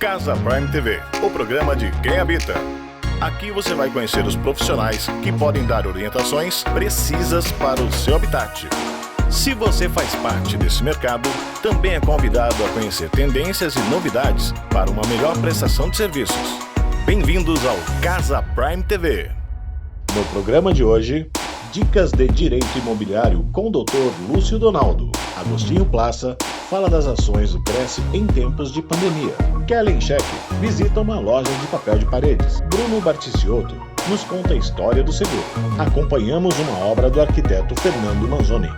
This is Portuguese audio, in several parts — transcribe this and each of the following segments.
Casa Prime TV, o programa de quem habita. Aqui você vai conhecer os profissionais que podem dar orientações precisas para o seu habitat. Se você faz parte desse mercado, também é convidado a conhecer tendências e novidades para uma melhor prestação de serviços. Bem-vindos ao Casa Prime TV. No programa de hoje, dicas de direito imobiliário com o Dr. Lúcio Donaldo. Agostinho Plaça fala das ações do Cresce em tempos de pandemia. Kellen Scheck visita uma loja de papel de paredes. Bruno Barticciotto nos conta a história do seguro. Acompanhamos uma obra do arquiteto Fernando Manzoni.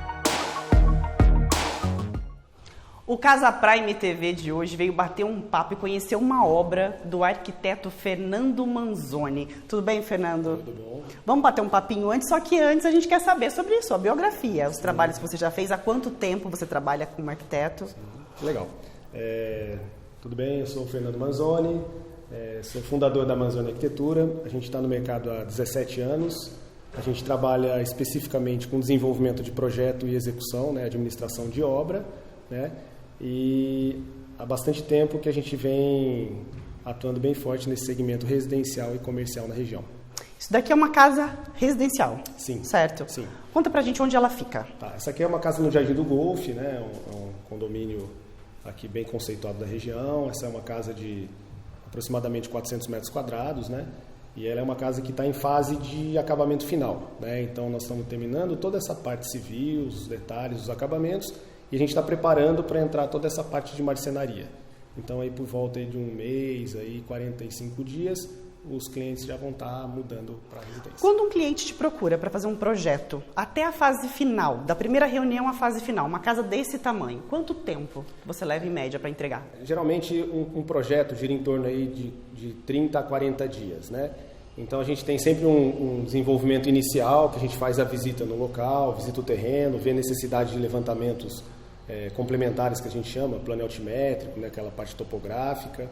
O Casa Prime TV de hoje veio bater um papo e conhecer uma obra do arquiteto Fernando Manzoni. Tudo bem, Fernando? Tudo bom. Vamos bater um papinho antes, só que antes a gente quer saber sobre sua biografia, os trabalhos que você já fez, há quanto tempo você trabalha como arquiteto? Legal. Tudo bem, eu sou o Fernando Manzoni, sou fundador da Manzoni Arquitetura. A gente está no mercado há 17 anos. A gente trabalha especificamente com desenvolvimento de projeto e execução, né, administração de obra, né? E há bastante tempo que a gente vem atuando bem forte nesse segmento residencial e comercial na região. Isso daqui é uma casa residencial? Sim. Certo? Sim. Conta pra gente onde ela fica. Tá, essa aqui é uma casa no Jardim do Golfe, né? Um condomínio aqui bem conceituado da região. Essa é uma casa de aproximadamente 400 metros quadrados, né? E ela é uma casa que está em fase de acabamento final, né? Então nós estamos terminando toda essa parte civil, os detalhes, os acabamentos, e a gente está preparando para entrar toda essa parte de marcenaria. Então aí por volta aí de um mês, aí 45 dias, os clientes já vão estar mudando para a residência. Quando um cliente te procura para fazer um projeto, até a fase final, da primeira reunião à fase final, uma casa desse tamanho, quanto tempo você leva em média para entregar? Geralmente um projeto gira em torno aí de 30 a 40 dias, né? Então a gente tem sempre um desenvolvimento inicial, que a gente faz a visita no local, visita o terreno, vê a necessidade de levantamentos complementares que a gente chama, plano altimétrico, né, aquela parte topográfica,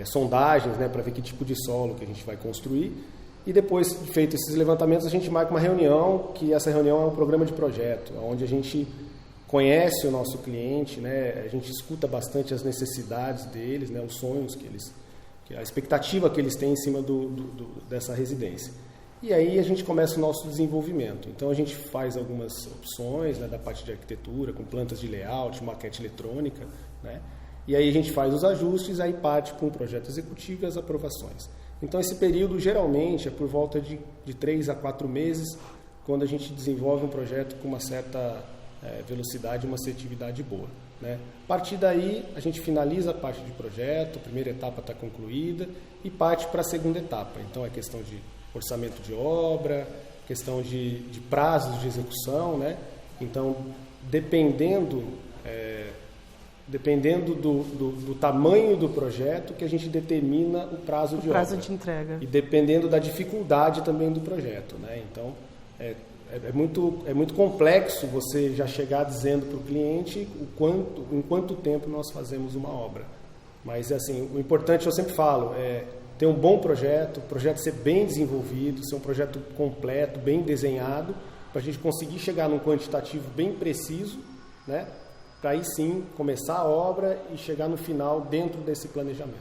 sondagens, né, para ver que tipo de solo que a gente vai construir. E depois de feito esses levantamentos, a gente marca uma reunião, que essa reunião é um programa de projeto, onde a gente conhece o nosso cliente, né, a gente escuta bastante as necessidades deles, né, os sonhos a expectativa que eles têm em cima dessa residência. E aí a gente começa o nosso desenvolvimento. Então a gente faz algumas opções, né, da parte de arquitetura, com plantas de layout, maquete eletrônica, né? E aí a gente faz os ajustes, aí parte com o projeto executivo e as aprovações. Então esse período geralmente é por volta de 3 a 4 meses, quando a gente desenvolve um projeto com uma certa velocidade e uma assertividade boa, né? A partir daí a gente finaliza a parte de projeto, a primeira etapa está concluída e parte para a segunda etapa. Então é questão de orçamento de obra, questão de prazos de execução, né? Então, dependendo do tamanho do projeto que a gente determina o prazo de obra. O prazo de entrega. E dependendo da dificuldade também do projeto, né? Então, é muito complexo você já chegar dizendo para o cliente em quanto tempo nós fazemos uma obra. Mas, assim, o importante, eu sempre falo, ter um bom projeto, o projeto ser bem desenvolvido, ser um projeto completo, bem desenhado, para a gente conseguir chegar num quantitativo bem preciso, né? Para aí sim começar a obra e chegar no final dentro desse planejamento.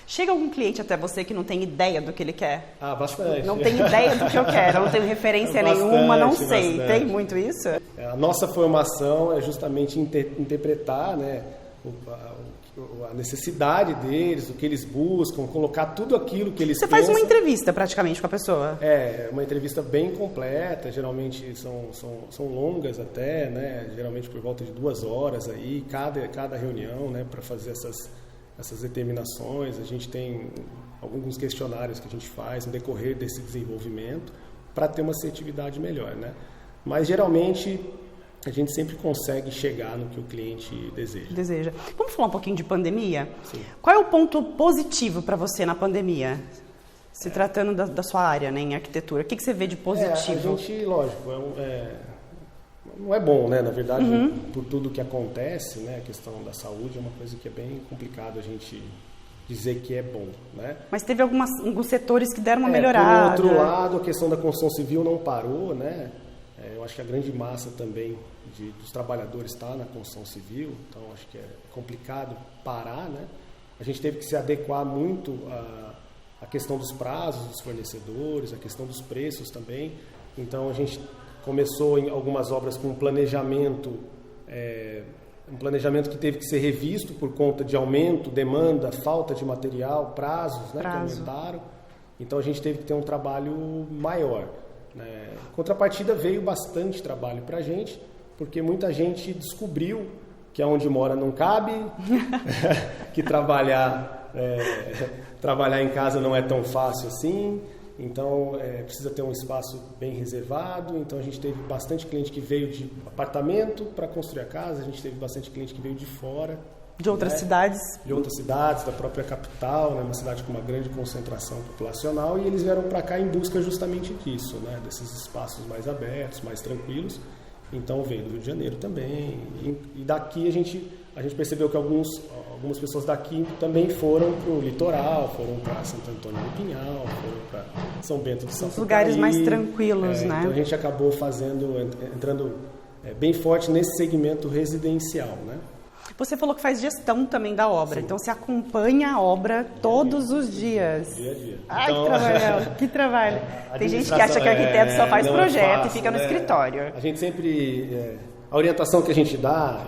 Chega algum cliente até você que não tem ideia do que ele quer? Ah, bastante. Não tem ideia do que eu quero, não tenho referência nenhuma, não sei. Bastante. Tem muito isso? A nossa formação é justamente interpretar, né, a necessidade deles, o que eles buscam, colocar tudo aquilo que eles Você pensam. faz uma entrevista praticamente com a pessoa? Uma entrevista bem completa, geralmente são longas até, né, geralmente por volta de 2 horas aí, cada reunião, né, para fazer essas determinações. A gente tem alguns questionários que a gente faz no decorrer desse desenvolvimento para ter uma assertividade melhor, né? Mas geralmente a gente sempre consegue chegar no que o cliente deseja. Vamos falar um pouquinho de pandemia? Sim. Qual é o ponto positivo para você na pandemia? Se tratando da sua área, né, em arquitetura, o que você vê de positivo? A gente, lógico, não é bom, né? Na verdade, por tudo que acontece, né? A questão da saúde é uma coisa que é bem complicado a gente dizer que é bom, né? Mas teve alguns setores que deram uma melhorada. Por outro lado, a questão da construção civil não parou, né? Eu acho que a grande massa também dos trabalhadores está na construção civil, então acho que é complicado parar, né? a gente teve que se adequar muito à questão dos prazos dos fornecedores, a questão dos preços também. Então a gente começou em algumas obras com um planejamento que teve que ser revisto por conta de aumento, demanda, falta de material, prazos, né, que aumentaram. Então a gente teve que ter um trabalho maior. Né? Contrapartida, veio bastante trabalho para a gente, porque muita gente descobriu que onde mora não cabe, que trabalhar em casa não é tão fácil assim, então precisa ter um espaço bem reservado. Então a gente teve bastante cliente que veio de apartamento para construir a casa, a gente teve bastante cliente que veio de fora. De outras cidades? De outras cidades, da própria capital, né? Uma cidade com uma grande concentração populacional, e eles vieram para cá em busca justamente disso, né? Desses espaços mais abertos, mais tranquilos. Então veio do Rio de Janeiro também, e daqui a gente percebeu que algumas pessoas daqui também foram para o litoral, foram para Santo Antônio do Pinhal, foram para São Bento do Sapucaí. Os lugares mais tranquilos, né? Então a gente acabou entrando bem forte nesse segmento residencial, né? Você falou que faz gestão também da obra, então você acompanha a obra todos os dias. Dia a dia. Ai, então, que trabalho. Tem gente que acha que arquiteto só faz projeto e fica no escritório. A gente sempre... a orientação que a gente dá,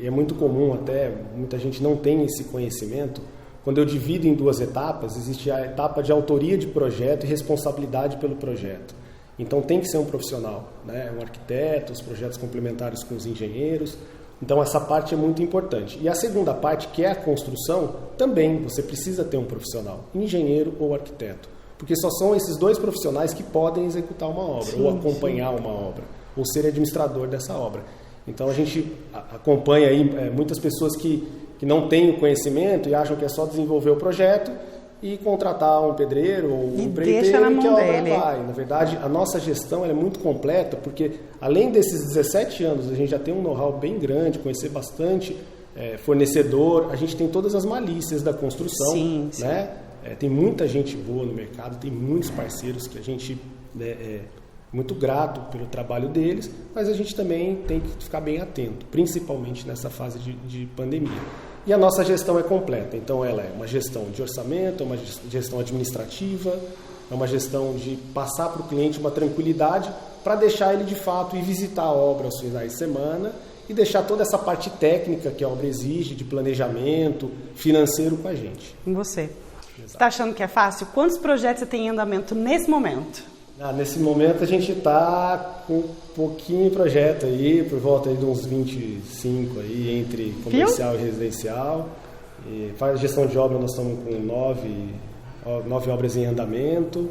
e é muito comum até, muita gente não tem esse conhecimento, quando eu divido em 2 etapas, existe a etapa de autoria de projeto e responsabilidade pelo projeto. Então tem que ser um profissional, né? Um arquiteto, os projetos complementares com os engenheiros. Então essa parte é muito importante. E a segunda parte, que é a construção, também você precisa ter um profissional, engenheiro ou arquiteto. Porque só são esses 2 profissionais que podem executar uma obra, ou acompanhar uma obra, ou ser administrador dessa obra. Então a gente acompanha aí muitas pessoas que não têm o conhecimento e acham que é só desenvolver o projeto e contratar um pedreiro ou um empreiteiro que a obra vai. Na verdade, a nossa gestão é muito completa, porque além desses 17 anos, a gente já tem um know-how bem grande, conhecer bastante fornecedor, a gente tem todas as malícias da construção. Sim. Né? Tem muita gente boa no mercado, tem muitos parceiros que a gente é muito grato pelo trabalho deles, mas a gente também tem que ficar bem atento, principalmente nessa fase de pandemia. E a nossa gestão é completa, então ela é uma gestão de orçamento, é uma gestão administrativa, é uma gestão de passar para o cliente uma tranquilidade para deixar ele de fato ir visitar a obra aos finais de semana e deixar toda essa parte técnica que a obra exige, de planejamento, financeiro com a gente. Com você. Exato. Você está achando que é fácil? Quantos projetos você tem em andamento nesse momento? Nesse momento a gente está com um pouquinho de projeto aí, por volta aí de uns 25 aí, entre comercial e residencial. E faz gestão de obra, nós estamos com 9 obras em andamento.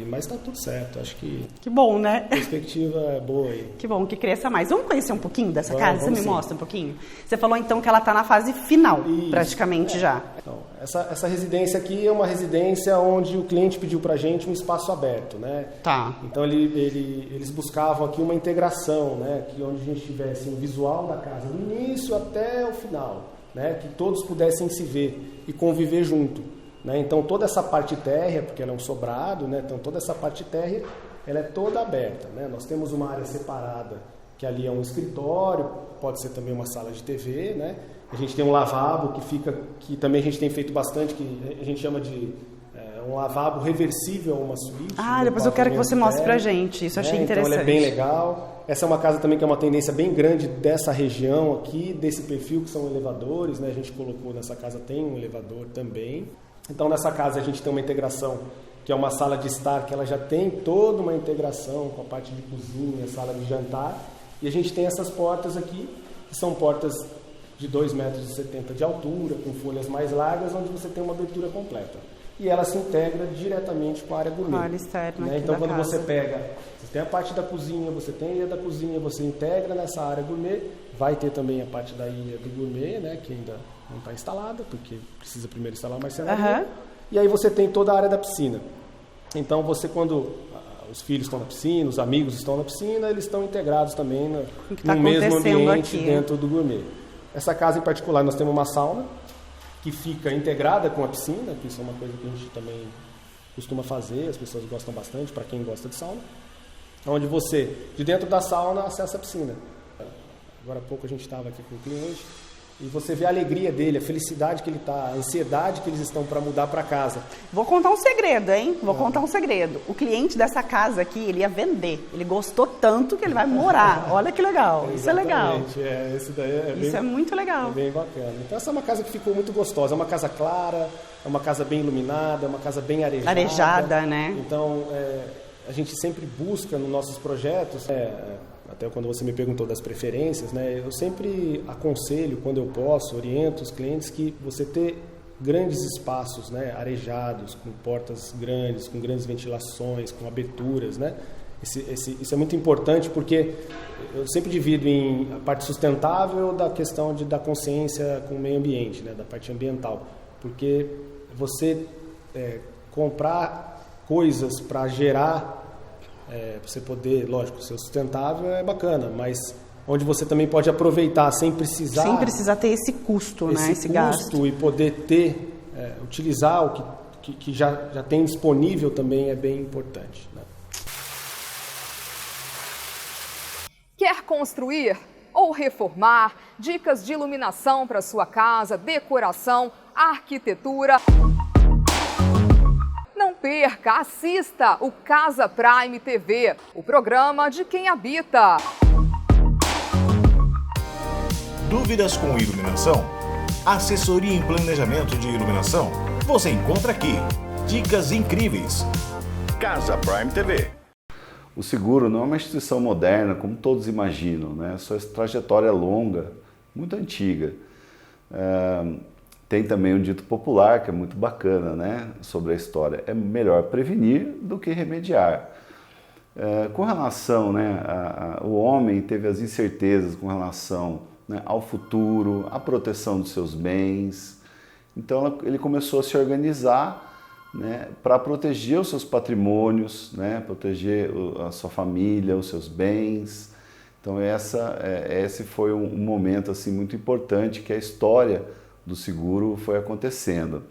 Mas está tudo certo, acho que... Que bom, né? A perspectiva é boa aí. Que bom, que cresça mais. Vamos conhecer um pouquinho dessa casa? Você me sim. mostra um pouquinho? Você falou então que ela está na fase final, praticamente já. Então, essa residência aqui é uma residência onde o cliente pediu para a gente um espaço aberto, né? Tá. Então eles buscavam aqui uma integração, né? Que onde a gente tivesse um visual da casa do início até o final, né? Que todos pudessem se ver e conviver junto. Né? Então toda essa parte térrea, porque ela é um sobrado, né? Então toda essa parte térrea ela é toda aberta. Né? Nós temos uma área separada, que ali é um escritório, pode ser também uma sala de TV. Né? A gente tem um lavabo que também a gente tem feito bastante, que a gente chama de um lavabo reversível a uma suíte. Depois eu quero que você mostre pra gente, isso eu achei interessante. Então ela é bem legal. Essa é uma casa também que é uma tendência bem grande dessa região aqui, desse perfil, que são elevadores. Né? A gente colocou nessa casa, tem um elevador também. Então nessa casa a gente tem uma integração, que é uma sala de estar, que ela já tem toda uma integração com a parte de cozinha, sala de jantar. E a gente tem essas portas aqui, que são portas de 2,70 metros de altura, com folhas mais largas, onde você tem uma abertura completa. E ela se integra diretamente com a área gourmet. A área externa, né? Então quando você pega, você tem a parte da cozinha, você tem a ilha da cozinha, você integra nessa área gourmet, vai ter também a parte da ilha do gourmet, né? Que ainda não está instalada, porque precisa primeiro instalar mais cenário. E aí você tem toda a área da piscina. Então você, quando os filhos estão na piscina, os amigos estão na piscina, eles estão integrados também no mesmo ambiente aqui, dentro do gourmet. Essa casa em particular, nós temos uma sauna que fica integrada com a piscina, que isso é uma coisa que a gente também costuma fazer, as pessoas gostam bastante, para quem gosta de sauna, onde você, de dentro da sauna, acessa a piscina. Agora há pouco a gente estava aqui com o cliente, E você vê a alegria dele, a felicidade que ele está, a ansiedade que eles estão para mudar para casa. Vou contar um segredo, hein? Vou contar um segredo. O cliente dessa casa aqui, ele ia vender. Ele gostou tanto que ele vai morar. Olha que legal. Isso é legal. Isso daí Isso é muito legal. É bem bacana. Então essa é uma casa que ficou muito gostosa. É uma casa clara, é uma casa bem iluminada, é uma casa bem arejada. Arejada, né? Então a gente sempre busca nos nossos projetos, até quando você me perguntou das preferências, né, eu sempre aconselho, quando eu posso, oriento os clientes que você ter grandes espaços, né, arejados, com portas grandes, com grandes ventilações, com aberturas, né? Isso é muito importante porque eu sempre divido em a parte sustentável da questão da consciência com o meio ambiente, né, da parte ambiental. Porque você comprar coisas para gerar, você poder, lógico, ser sustentável é bacana, mas onde você também pode aproveitar sem precisar ter esse custo, né, esse gasto. E poder utilizar o que já tem disponível também é bem importante, né? Quer construir ou reformar? Dicas de iluminação para sua casa, decoração, arquitetura. Não perca, assista o Casa Prime TV, o programa de quem habita. Dúvidas com iluminação? Assessoria em planejamento de iluminação? Você encontra aqui. Dicas incríveis. Casa Prime TV. O seguro não é uma instituição moderna, como todos imaginam, né? Sua trajetória é longa, muito antiga. Tem também um dito popular que é muito bacana, né, sobre a história. É melhor prevenir do que remediar. Com relação, né, o homem teve as incertezas com relação, né, ao futuro, à proteção dos seus bens. Então ele começou a se organizar, né, para proteger os seus patrimônios, né, proteger a sua família, os seus bens. Então esse foi um momento assim, muito importante que a história do seguro foi acontecendo.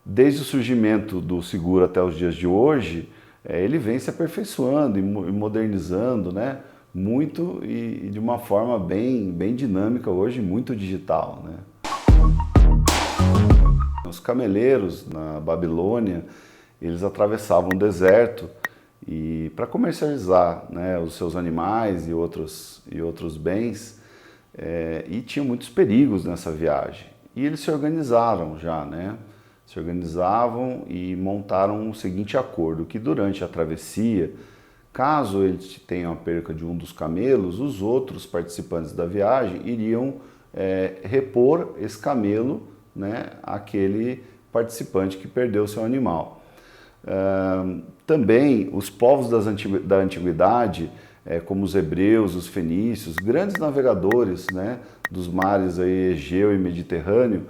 Desde o surgimento do seguro até os dias de hoje, ele vem se aperfeiçoando e modernizando, né, muito e de uma forma bem dinâmica hoje, muito digital, né. Os cameleiros na Babilônia, eles atravessavam o deserto e para comercializar, né, os seus animais e outros bens, e tinham muitos perigos nessa viagem. E eles se organizaram já, né? Se organizavam e montaram o seguinte acordo, que durante a travessia, caso eles tenham a perca de um dos camelos, os outros participantes da viagem iriam repor esse camelo, né, aquele participante que perdeu seu animal. Também os povos da antiguidade, como os hebreus, os fenícios, grandes navegadores, né, dos mares aí, Egeu e Mediterrâneo,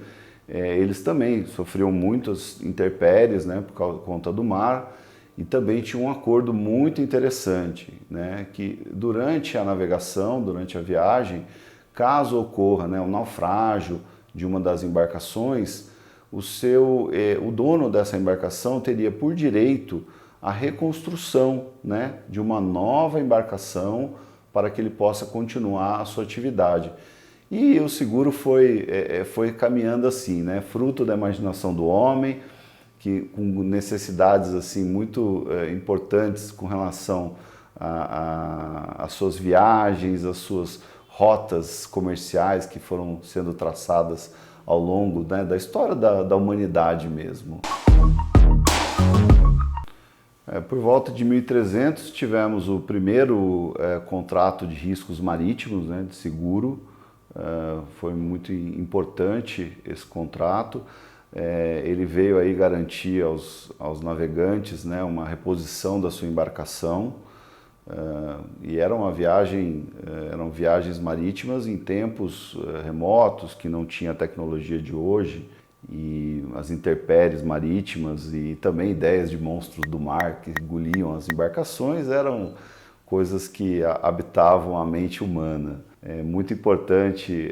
eles também sofriam muitas intempéries, né, por conta do mar, e também tinha um acordo muito interessante, né, que durante a navegação, durante a viagem, caso ocorra, né, um naufrágio de uma das embarcações, o dono dessa embarcação teria por direito a reconstrução, né, de uma nova embarcação para que ele possa continuar a sua atividade. E o seguro foi caminhando assim, né, fruto da imaginação do homem, que com necessidades assim muito importantes com relação às suas viagens, às suas rotas comerciais que foram sendo traçadas ao longo, né, da história da humanidade mesmo. Por volta de 1300 tivemos o primeiro contrato de riscos marítimos, né, de seguro. Foi muito importante esse contrato. Ele veio aí garantir aos navegantes, né, uma reposição da sua embarcação. E eram viagens marítimas em tempos remotos, que não tinha a tecnologia de hoje, e as intempéries marítimas e também ideias de monstros do mar que engoliam as embarcações eram coisas que habitavam a mente humana. É muito importante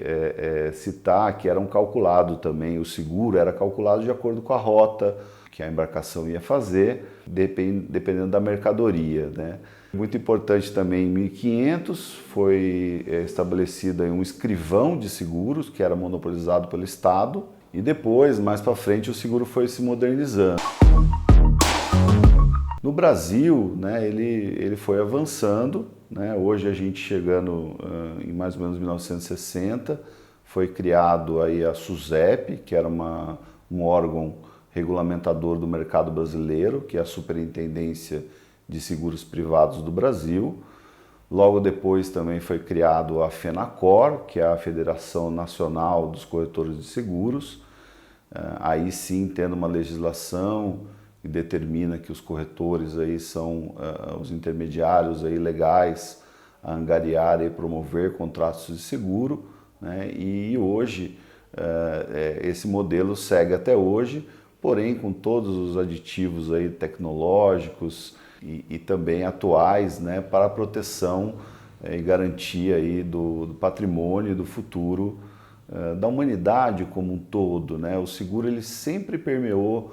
citar que eram calculado também, o seguro era calculado de acordo com a rota que a embarcação ia fazer, dependendo da mercadoria, né? Muito importante também, em 1500 foi estabelecido um escrivão de seguros, que era monopolizado pelo Estado, e depois, mais para frente, o seguro foi se modernizando. No Brasil, né, ele foi avançando, né? Hoje a gente chegando em mais ou menos 1960, foi criado aí a SUSEP, que era um órgão regulamentador do mercado brasileiro, que é a Superintendência de Seguros Privados do Brasil. Logo depois também foi criado a FENACOR, que é a Federação Nacional dos Corretores de Seguros. Aí sim, tendo uma legislação que determina que os corretores aí são os intermediários aí legais a angariar e promover contratos de seguro, né? E hoje esse modelo segue até hoje, porém com todos os aditivos aí tecnológicos e também atuais, né, para a proteção e garantia aí do patrimônio e do futuro da humanidade como um todo, né? O seguro ele sempre permeou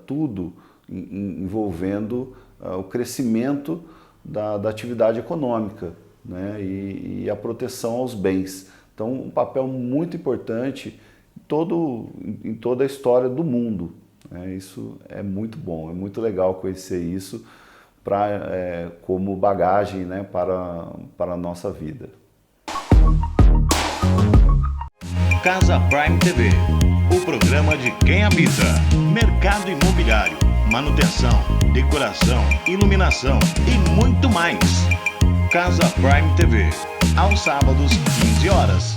tudo envolvendo o crescimento da atividade econômica, né, e a proteção aos bens. Então, um papel muito importante em toda a história do mundo. Isso é muito bom, é muito legal conhecer isso como bagagem, né, para a nossa vida. Casa Prime TV, o programa de quem habita. Mercado imobiliário, manutenção, decoração, iluminação e muito mais. Casa Prime TV, aos sábados, 15 horas.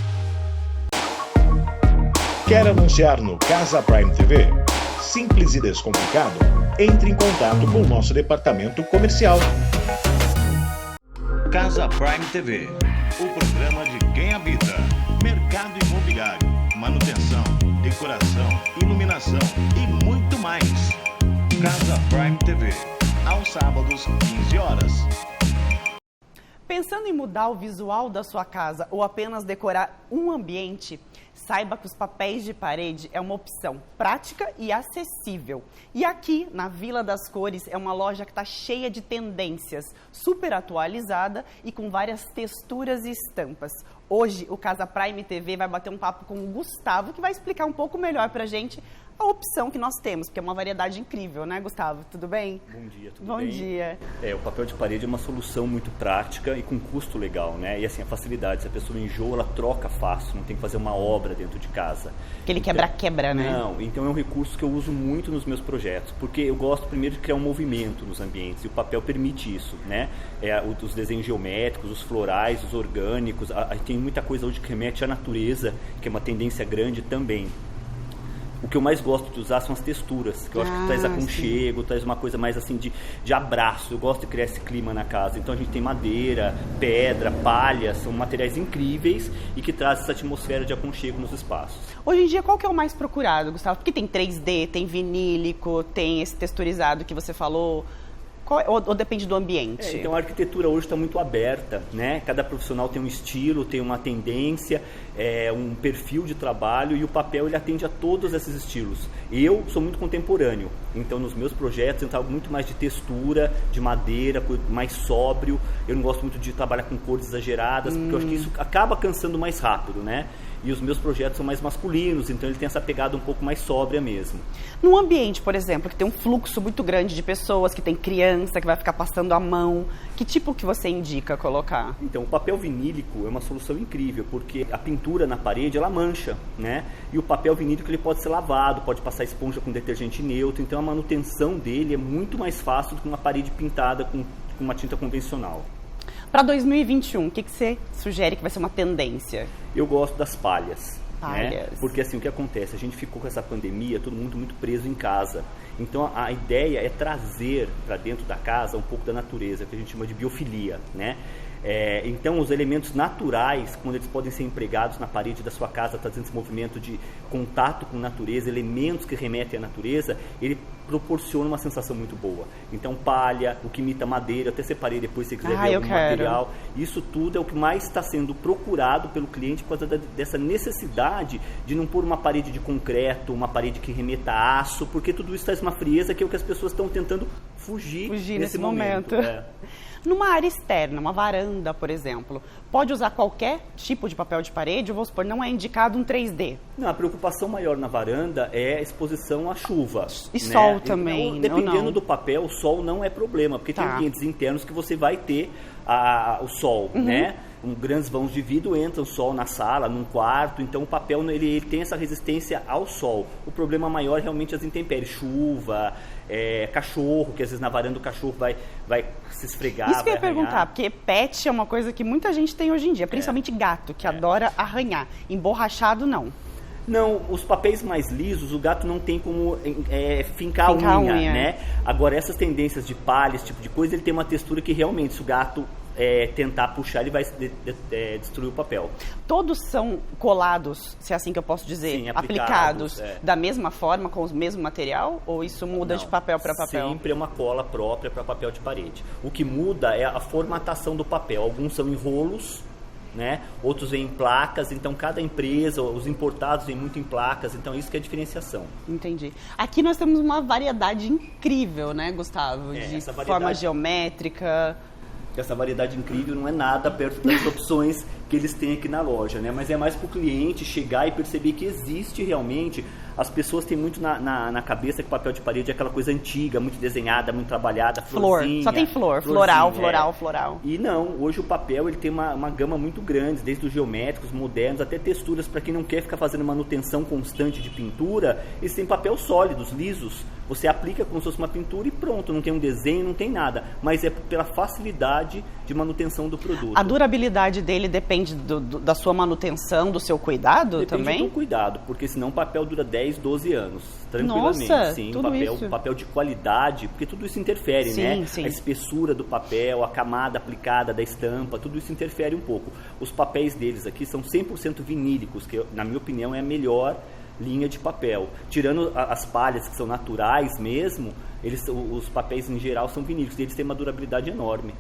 Quer anunciar no Casa Prime TV? Simples e descomplicado? Entre em contato com o nosso departamento comercial. Casa Prime TV, o programa de quem habita. Mercado imobiliário, manutenção, decoração, iluminação e muito mais. Casa Prime TV, aos sábados, 15 horas. Pensando em mudar o visual da sua casa ou apenas decorar um ambiente, saiba que os papéis de parede é uma opção prática e acessível. E aqui, na Vila das Cores, é uma loja que está cheia de tendências, super atualizada e com várias texturas e estampas. Hoje, o Casa Prime TV vai bater um papo com o Gustavo, que vai explicar um pouco melhor pra gente a opção que nós temos, porque é uma variedade incrível, né, Gustavo? Tudo bem? Bom dia, tudo bem? Bom dia. O papel de parede é uma solução muito prática e com custo legal, né? E assim, a facilidade, se a pessoa enjoa, ela troca fácil, não tem que fazer uma obra dentro de casa. Aquele quebra-quebra, né? Não, então é um recurso que eu uso muito nos meus projetos, porque eu gosto primeiro de criar um movimento nos ambientes e o papel permite isso, né? Os desenhos geométricos, os florais, os orgânicos, tem muita coisa hoje que remete à natureza, que é uma tendência grande também. O que eu mais gosto de usar são as texturas, que eu acho que traz aconchego, traz uma coisa mais assim de abraço. Eu gosto de criar esse clima na casa. Então a gente tem madeira, pedra, palha, são materiais incríveis e que trazem essa atmosfera de aconchego nos espaços. Hoje em dia, qual que é o mais procurado, Gustavo? Porque tem 3D, tem vinílico, tem esse texturizado que você falou. Ou depende do ambiente? Então a arquitetura hoje está muito aberta, né? Cada profissional tem um estilo, tem uma tendência, um perfil de trabalho e o papel ele atende a todos esses estilos. Eu sou muito contemporâneo, então nos meus projetos eu trabalho muito mais de textura, de madeira, mais sóbrio. Eu não gosto muito de trabalhar com cores exageradas, porque eu acho que isso acaba cansando mais rápido, né? E os meus projetos são mais masculinos, então ele tem essa pegada um pouco mais sóbria mesmo. Num ambiente, por exemplo, que tem um fluxo muito grande de pessoas, que tem criança, que vai ficar passando a mão, que tipo que você indica colocar? Então, o papel vinílico é uma solução incrível, porque a pintura na parede, ela mancha, né? E o papel vinílico, ele pode ser lavado, pode passar esponja com detergente neutro, então a manutenção dele é muito mais fácil do que uma parede pintada com uma tinta convencional. Para 2021, o que você sugere que vai ser uma tendência? Eu gosto das palhas. Palhas. Né? Porque assim, o que acontece? A gente ficou com essa pandemia, todo mundo muito preso em casa. Então a ideia é trazer para dentro da casa um pouco da natureza, que a gente chama de biofilia, né? Então os elementos naturais, quando eles podem ser empregados na parede da sua casa, trazendo esse movimento de contato com a natureza, elementos que remetem à natureza, ele proporciona uma sensação muito boa. Então palha, o que imita madeira, até separei depois se você quiser ver algum material. Isso tudo é o que mais está sendo procurado pelo cliente por causa dessa necessidade de não pôr uma parede de concreto, uma parede que remeta a aço, porque tudo isso traz uma frieza que é o que as pessoas estão tentando fugir nesse momento. É. Numa área externa, uma varanda, por exemplo, pode usar qualquer tipo de papel de parede? Vamos supor, não é indicado um 3D. Não, a preocupação maior na varanda é a exposição à chuva. E sol também, dependendo do papel, o sol não é problema, porque tem ambientes internos que você vai ter o sol, né? Grandes vãos de vidro, entra o sol na sala, num quarto, então o papel ele tem essa resistência ao sol. O problema maior é realmente as intempéries, chuva, cachorro, que às vezes na varanda o cachorro vai se esfregar. Isso que eu ia perguntar, porque pet é uma coisa que muita gente tem hoje em dia, principalmente gato, que adora arranhar. Emborrachado, não. Não, os papéis mais lisos, o gato não tem como fincar a unha, né? Agora, essas tendências de palha, esse tipo de coisa, ele tem uma textura que realmente, se o gato tentar puxar, ele vai destruir o papel. Todos são colados, se é assim que eu posso dizer, sim, aplicados da mesma forma, com o mesmo material? Ou isso muda de papel para papel? Sempre é uma cola própria para papel de parede. O que muda é a formatação do papel. Alguns são em rolos, né? Outros vêm em placas, então cada empresa, os importados vêm muito em placas, então isso que é a diferenciação. Entendi. Aqui nós temos uma variedade incrível, né, Gustavo? De forma geométrica. Essa variedade incrível não é nada perto das opções que eles têm aqui na loja, né? Mas é mais para o cliente chegar e perceber que existe realmente. As pessoas têm muito na cabeça que papel de parede é aquela coisa antiga, muito desenhada, muito trabalhada, florzinha. Só tem flor, floral. E não, hoje o papel ele tem uma gama muito grande, desde os geométricos, modernos, até texturas para quem não quer ficar fazendo manutenção constante de pintura. Eles têm papel sólidos, lisos. Você aplica como se fosse uma pintura e pronto, não tem um desenho, não tem nada. Mas é pela facilidade de manutenção do produto. A durabilidade dele depende da sua manutenção, do seu cuidado também? Depende do cuidado, porque senão o papel dura 10, 12 anos, tranquilamente. Nossa, sim, tudo isso. Papel de qualidade, porque tudo isso interfere, né? Sim. A espessura do papel, a camada aplicada da estampa, tudo isso interfere um pouco. Os papéis deles aqui são 100% vinílicos, que na minha opinião é a melhor linha de papel. Tirando as palhas que são naturais mesmo, os papéis em geral são vinílicos, e eles têm uma durabilidade enorme.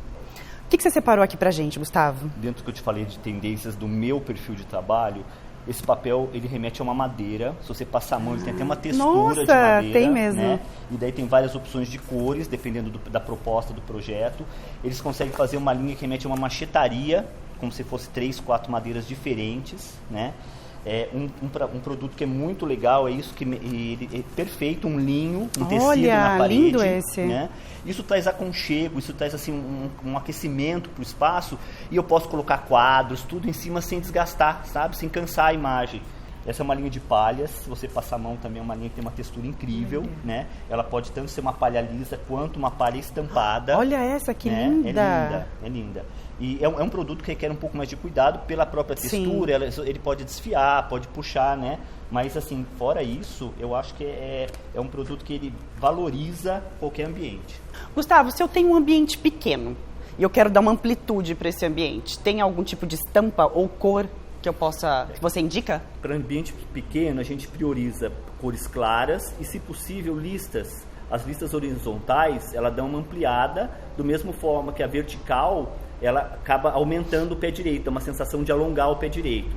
O que você separou aqui pra gente, Gustavo? Dentro do que eu te falei de tendências do meu perfil de trabalho, esse papel, ele remete a uma madeira. Se você passar a mão, ele tem até uma textura de madeira. Tem mesmo. Né? E daí tem várias opções de cores, dependendo da proposta do projeto. Eles conseguem fazer uma linha que remete a uma machetaria, como se fosse 3, 4 madeiras diferentes, né? Um produto que é muito legal, é isso que ele é perfeito, um linho, um tecido na parede. Lindo esse. Né? Isso traz aconchego, isso traz assim, um aquecimento para o espaço, e eu posso colocar quadros, tudo em cima sem desgastar, sabe? Sem cansar a imagem. Essa é uma linha de palhas, se você passar a mão também é uma linha que tem uma textura incrível, né? Ela pode tanto ser uma palha lisa quanto uma palha estampada. Olha essa, que né? linda! É linda. E é um produto que requer um pouco mais de cuidado pela própria textura, ele pode desfiar, pode puxar, né? Mas assim, fora isso, eu acho que é um produto que ele valoriza qualquer ambiente. Gustavo, se eu tenho um ambiente pequeno e eu quero dar uma amplitude para esse ambiente, tem algum tipo de estampa ou cor que você indica? Para ambiente pequeno, a gente prioriza cores claras e, se possível, listas. As listas horizontais, ela dá uma ampliada, do mesmo forma que a vertical, ela acaba aumentando o pé direito, é uma sensação de alongar o pé direito.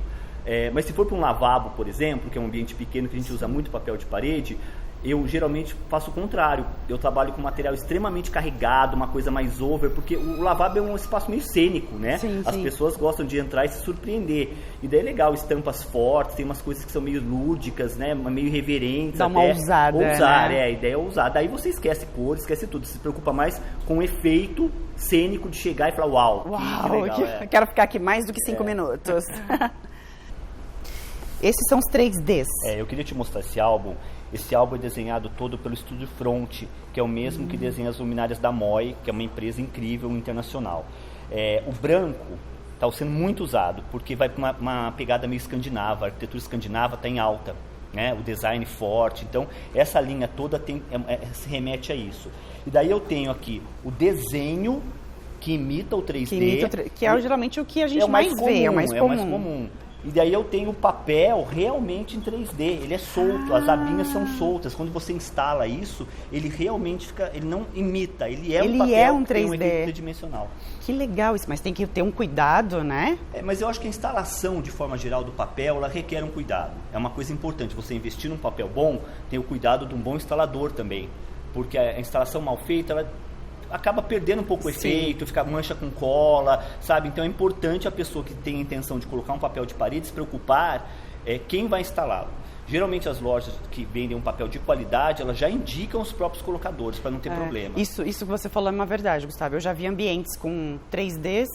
Mas se for para um lavabo, por exemplo, que é um ambiente pequeno que a gente usa muito papel de parede, eu geralmente faço o contrário. Eu trabalho com material extremamente carregado, uma coisa mais over, porque o lavabo é um espaço meio cênico, né? Sim. As pessoas gostam de entrar e se surpreender. E daí é legal, estampas fortes, tem umas coisas que são meio lúdicas, né? Meio irreverentes. Dá uma ousada, né? A ideia é ousar. Daí você esquece cor, esquece tudo. Você se preocupa mais com o efeito cênico de chegar e falar, uau, que legal. Quero ficar aqui mais do que 5 minutos. Esses são os 3Ds. Eu queria te mostrar esse álbum. Esse álbum é desenhado todo pelo Estúdio Front, que é o mesmo que desenha as luminárias da MOI, que é uma empresa incrível internacional. O branco está sendo muito usado, porque vai para uma pegada meio escandinava. A arquitetura escandinava está em alta, né? O design forte. Então, essa linha toda se remete a isso. E daí eu tenho aqui o desenho que imita o 3D. Que é geralmente o que a gente mais vê, é o mais comum. E daí eu tenho o papel realmente em 3D, ele é solto, as abinhas são soltas. Quando você instala isso, ele realmente fica, ele não imita, ele é um papel um 3D. Que tem um efeito tridimensional. Que legal isso, mas tem que ter um cuidado, né? Mas eu acho que a instalação, de forma geral, do papel, ela requer um cuidado. É uma coisa importante, você investir num papel bom, tem o cuidado de um bom instalador também. porque a instalação mal feita, ela acaba perdendo um pouco o efeito, fica mancha com cola, sabe? Então é importante a pessoa que tem a intenção de colocar um papel de parede se preocupar quem vai instalá-lo. Geralmente as lojas que vendem um papel de qualidade, elas já indicam os próprios colocadores para não ter problema. Isso que você falou é uma verdade, Gustavo. Eu já vi ambientes com 3Ds,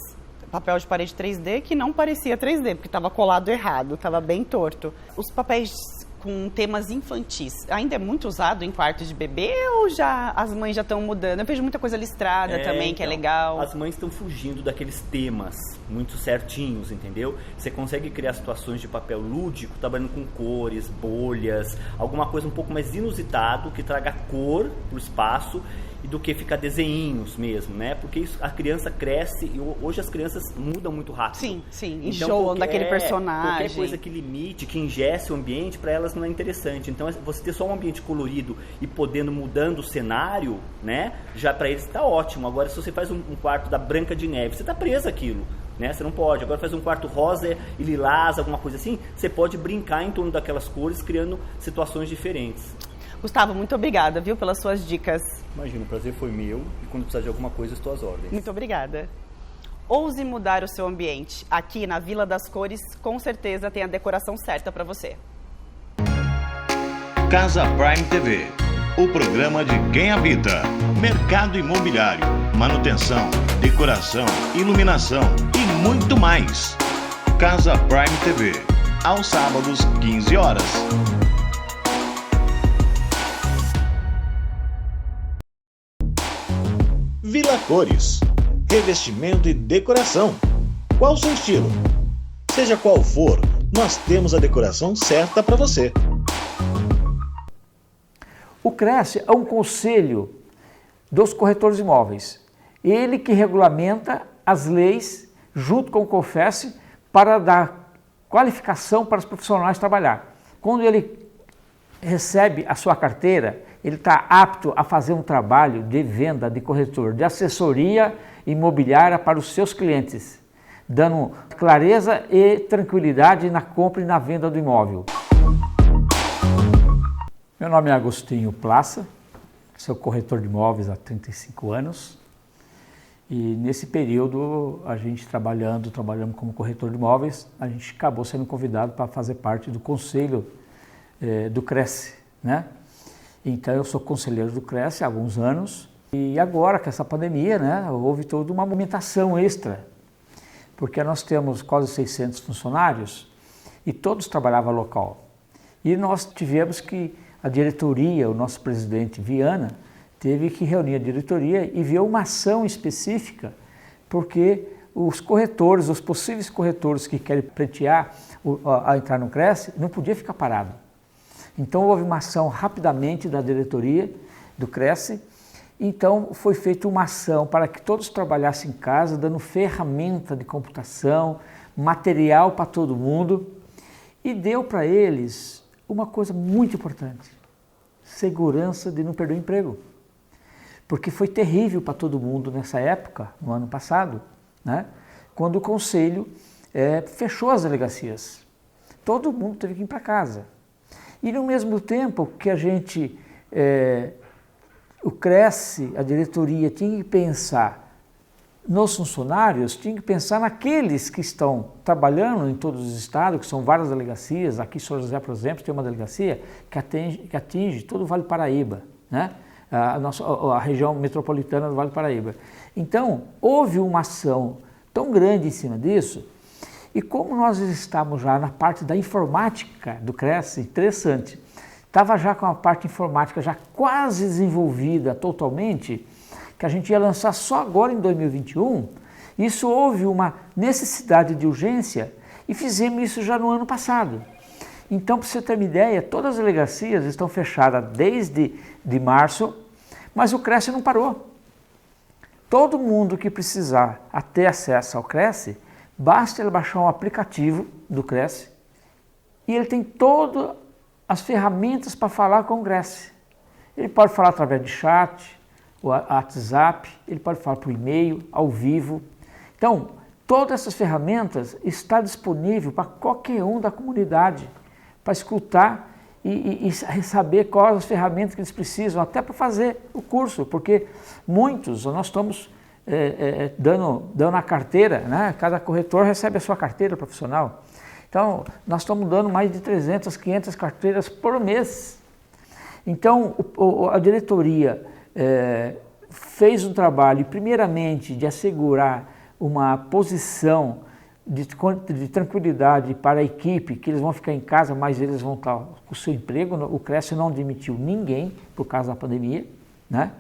papel de parede 3D, que não parecia 3D, porque estava colado errado, estava bem torto. Os papéis com temas infantis, ainda é muito usado em quarto de bebê ou já as mães já estão mudando? Eu vejo muita coisa listrada também, então, que é legal. As mães estão fugindo daqueles temas muito certinhos, entendeu? Você consegue criar situações de papel lúdico, trabalhando com cores, bolhas, alguma coisa um pouco mais inusitado, que traga cor para o espaço, e do que ficar desenhinhos mesmo, né? Porque isso, a criança cresce e hoje as crianças mudam muito rápido. Sim, enjoam daquele personagem. Qualquer coisa que limite, que ingesse o ambiente, para elas não é interessante. Então, você ter só um ambiente colorido e podendo mudando o cenário, né? Já para eles está ótimo. Agora, se você faz um quarto da Branca de Neve, você está preso àquilo, né? Você não pode. Agora, faz um quarto rosa e lilás, alguma coisa assim, você pode brincar em torno daquelas cores, criando situações diferentes. Gustavo, muito obrigada, viu, pelas suas dicas. Imagina, o prazer foi meu e quando precisar de alguma coisa, estou às ordens. Muito obrigada. Ouse mudar o seu ambiente. Aqui na Vila das Cores, com certeza tem a decoração certa para você. Casa Prime TV, o programa de quem habita. Mercado imobiliário, manutenção, decoração, iluminação e muito mais. Casa Prime TV, aos sábados, 15 horas. Vila Cores, revestimento e decoração. Qual o seu estilo? Seja qual for, nós temos a decoração certa para você. O CRES é um conselho dos corretores de imóveis. Ele que regulamenta as leis junto com o CONFES para dar qualificação para os profissionais trabalhar. Quando ele recebe a sua carteira, ele está apto a fazer um trabalho de venda de corretor, de assessoria imobiliária para os seus clientes, dando clareza e tranquilidade na compra e na venda do imóvel. Meu nome é Agostinho Plaça, sou corretor de imóveis há 35 anos e nesse período a gente trabalhando como corretor de imóveis, a gente acabou sendo convidado para fazer parte do conselho do CRES, né? Então eu sou conselheiro do CRES há alguns anos e agora com essa pandemia, né, houve toda uma movimentação extra, porque nós temos quase 600 funcionários e todos trabalhavam local. E nós tivemos que, a diretoria, o nosso presidente Viana, teve que reunir a diretoria e ver uma ação específica, porque os corretores, os possíveis corretores que querem pleitear a entrar no CRES, não podia ficar parado. Então houve uma ação rapidamente da diretoria do CRES, então foi feita uma ação para que todos trabalhassem em casa, dando ferramenta de computação, material para todo mundo e deu para eles uma coisa muito importante, segurança de não perder o emprego. Porque foi terrível para todo mundo nessa época, no ano passado, né? Quando o conselho fechou as delegacias. Todo mundo teve que ir para casa. E no mesmo tempo que a gente, o CRES, a diretoria, tinha que pensar nos funcionários, tinha que pensar naqueles que estão trabalhando em todos os estados, que são várias delegacias. Aqui em São José, por exemplo, tem uma delegacia que atinge todo o Vale do Paraíba, né? A região metropolitana do Vale do Paraíba. Então, houve uma ação tão grande em cima disso. E como nós estávamos já na parte da informática do CRES, interessante, estava já com a parte informática já quase desenvolvida totalmente, que a gente ia lançar só agora em 2021, isso houve uma necessidade de urgência e fizemos isso já no ano passado. Então, para você ter uma ideia, todas as delegacias estão fechadas desde março, mas o CRES não parou. Todo mundo que precisar ter acesso ao CRES, basta ele baixar um aplicativo do CRES e ele tem todas as ferramentas para falar com o CRES. Ele pode falar através de chat, WhatsApp, ele pode falar por e-mail, ao vivo. Então, todas essas ferramentas estão disponíveis para qualquer um da comunidade, para escutar e saber quais as ferramentas que eles precisam, até para fazer o curso, porque muitos, nós estamos dando a carteira, né? Cada corretor recebe a sua carteira profissional. Então, nós estamos dando mais de 300, 500 carteiras por mês. Então, a diretoria fez um trabalho, primeiramente, de assegurar uma posição de tranquilidade para a equipe, que eles vão ficar em casa, mas eles vão estar com o seu emprego. O Cresce não demitiu ninguém por causa da pandemia, né?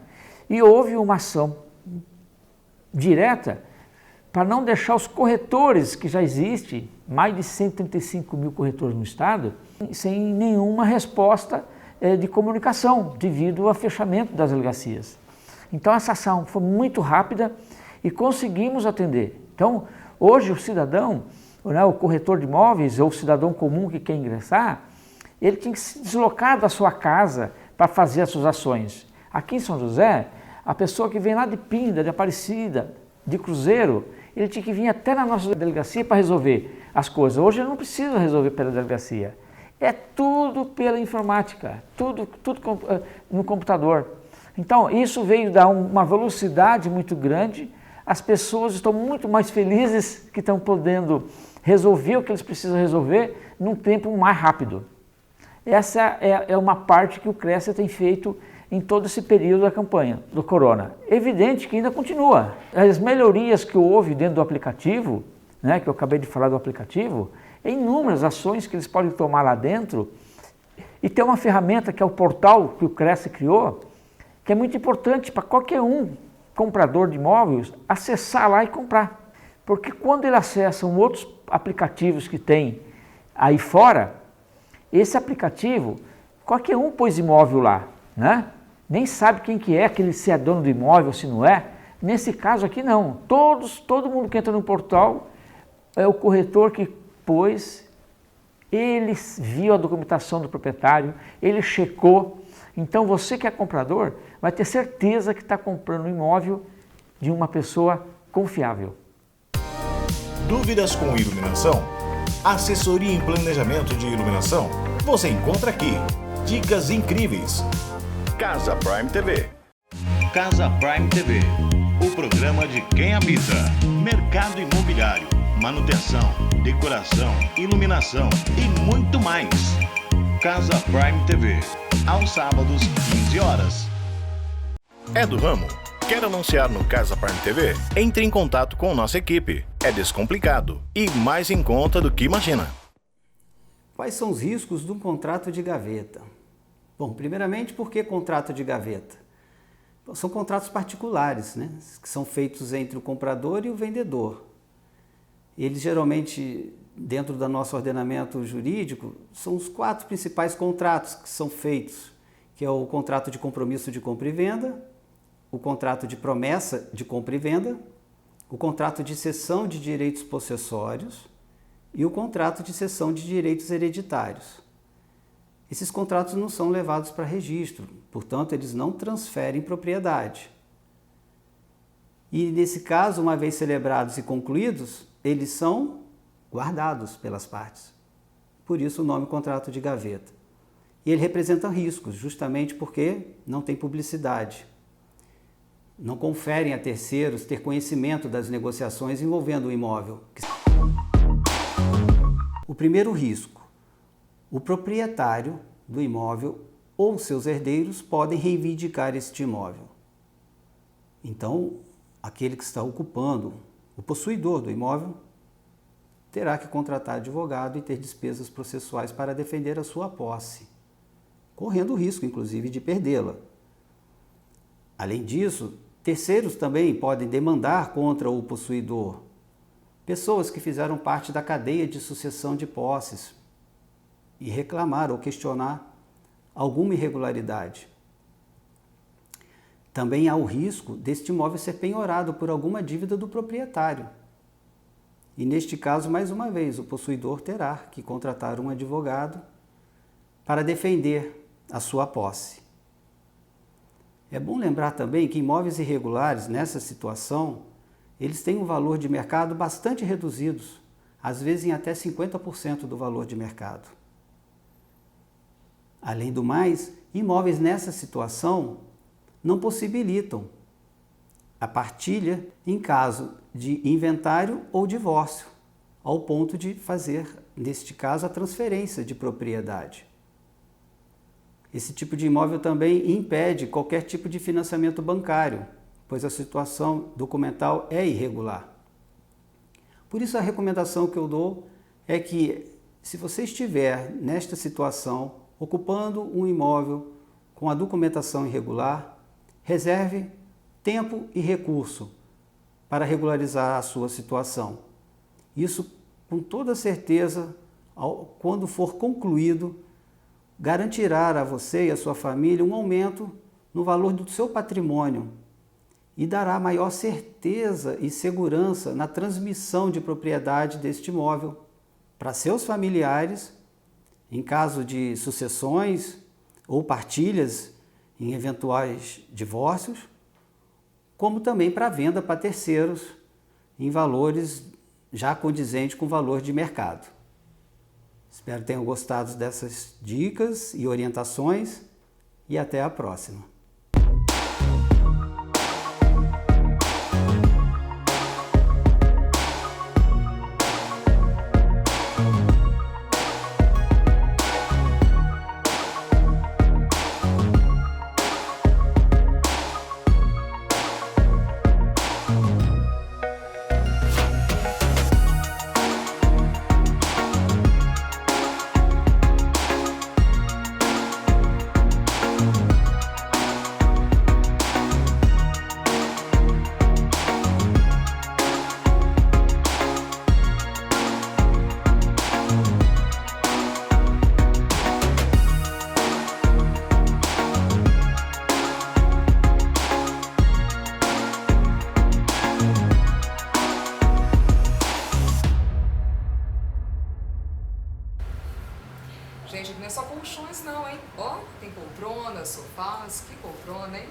E houve uma ação direta para não deixar os corretores, que já existem, mais de 135 mil corretores no estado, sem nenhuma resposta de comunicação, devido ao fechamento das delegacias. Então essa ação foi muito rápida e conseguimos atender. Então hoje o cidadão, né, o corretor de imóveis ou o cidadão comum que quer ingressar, ele tem que se deslocar da sua casa para fazer as suas ações. Aqui em São José, a pessoa que vem lá de Pinda, de Aparecida, de Cruzeiro, ele tinha que vir até na nossa delegacia para resolver as coisas. Hoje ele não precisa resolver pela delegacia. É tudo pela informática, tudo no computador. Então isso veio dar uma velocidade muito grande. As pessoas estão muito mais felizes que estão podendo resolver o que eles precisam resolver num tempo mais rápido. Essa é uma parte que o Cresce tem feito em todo esse período da campanha do Corona. Evidente que ainda continua. As melhorias que houve dentro do aplicativo, né, que eu acabei de falar do aplicativo, inúmeras ações que eles podem tomar lá dentro, e tem uma ferramenta que é o portal que o Cresce criou, que é muito importante para qualquer comprador de imóveis acessar lá e comprar. Porque quando ele acessa outros aplicativos que tem aí fora, esse aplicativo, qualquer pôs imóvel lá, né? Nem sabe quem que é, se é dono do imóvel, se não é. Nesse caso aqui não. Todo mundo que entra no portal é o corretor que pôs, ele viu a documentação do proprietário, ele checou. Então você que é comprador vai ter certeza que está comprando um imóvel de uma pessoa confiável. Dúvidas com iluminação? Assessoria em planejamento de iluminação? Você encontra aqui. Dicas incríveis. Casa Prime TV. Casa Prime TV. O programa de quem habita. Mercado imobiliário, manutenção, decoração, iluminação e muito mais. Casa Prime TV. Aos sábados, 15 horas. É do ramo? Quer anunciar no Casa Prime TV? Entre em contato com nossa equipe. É descomplicado e mais em conta do que imagina. Quais são os riscos de um contrato de gaveta? Bom, primeiramente, por que contrato de gaveta? São contratos particulares, né, que são feitos entre o comprador e o vendedor. Eles geralmente, dentro do nosso ordenamento jurídico, são os 4 principais contratos que são feitos, que é o contrato de compromisso de compra e venda, o contrato de promessa de compra e venda, o contrato de cessão de direitos possessórios e o contrato de cessão de direitos hereditários. Esses contratos não são levados para registro, portanto, eles não transferem propriedade. E, nesse caso, uma vez celebrados e concluídos, eles são guardados pelas partes. Por isso o nome contrato de gaveta. E ele representa riscos, justamente porque não tem publicidade. Não conferem a terceiros ter conhecimento das negociações envolvendo o imóvel. O primeiro risco: o proprietário do imóvel ou seus herdeiros podem reivindicar este imóvel. Então, aquele que está ocupando, o possuidor do imóvel, terá que contratar advogado e ter despesas processuais para defender a sua posse, correndo o risco, inclusive, de perdê-la. Além disso, terceiros também podem demandar contra o possuidor, pessoas que fizeram parte da cadeia de sucessão de posses, e reclamar ou questionar alguma irregularidade. Também há o risco deste imóvel ser penhorado por alguma dívida do proprietário. E neste caso, mais uma vez, o possuidor terá que contratar um advogado para defender a sua posse. É bom lembrar também que imóveis irregulares, nessa situação, eles têm um valor de mercado bastante reduzidos, às vezes em até 50% do valor de mercado. Além do mais, imóveis nessa situação não possibilitam a partilha em caso de inventário ou divórcio, ao ponto de fazer, neste caso, a transferência de propriedade. Esse tipo de imóvel também impede qualquer tipo de financiamento bancário, pois a situação documental é irregular. Por isso, a recomendação que eu dou é que, se você estiver nesta situação, ocupando um imóvel com a documentação irregular, reserve tempo e recurso para regularizar a sua situação. Isso, com toda certeza, quando for concluído, garantirá a você e a sua família um aumento no valor do seu patrimônio e dará maior certeza e segurança na transmissão de propriedade deste imóvel para seus familiares, em caso de sucessões ou partilhas em eventuais divórcios, como também para venda para terceiros em valores já condizentes com o valor de mercado. Espero que tenham gostado dessas dicas e orientações e até a próxima. Gente, não é só colchões não, hein? Ó, tem poltronas, sofás, que poltrona, hein?